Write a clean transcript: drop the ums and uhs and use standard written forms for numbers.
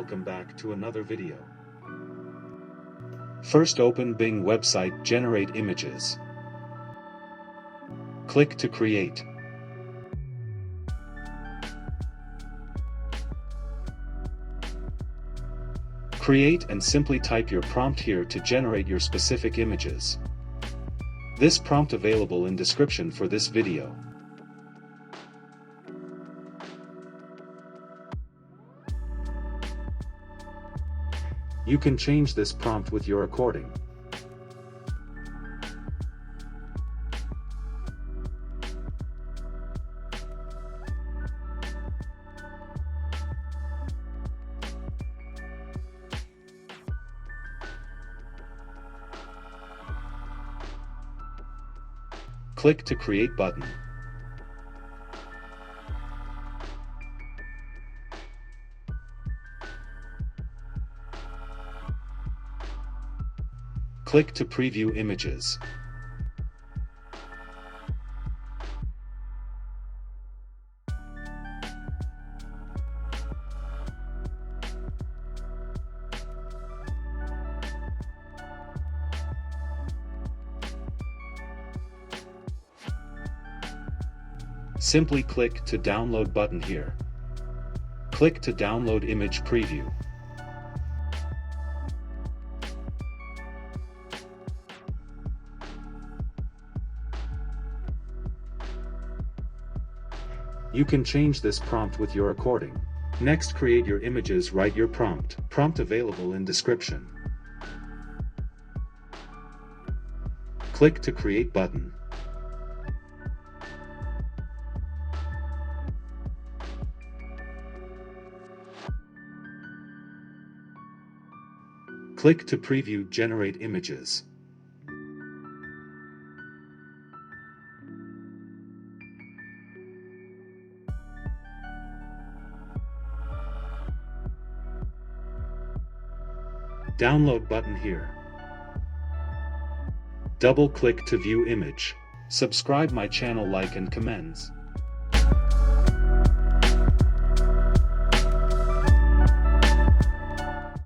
welcome back to another video. First open Bing website, generate images. Click to create. Create and simply type your prompt here to generate your specific images. This prompt available in description for this video. You can change this prompt with your recording. Click to create button. Click to preview images. Simply click to download button here. Click to download image preview. You can change this prompt with your recording. Next, create your images, write your prompt. Prompt available in description. Click to create button. Click to preview generate images. Download button here. Double click to view image. Subscribe my channel, like and comments.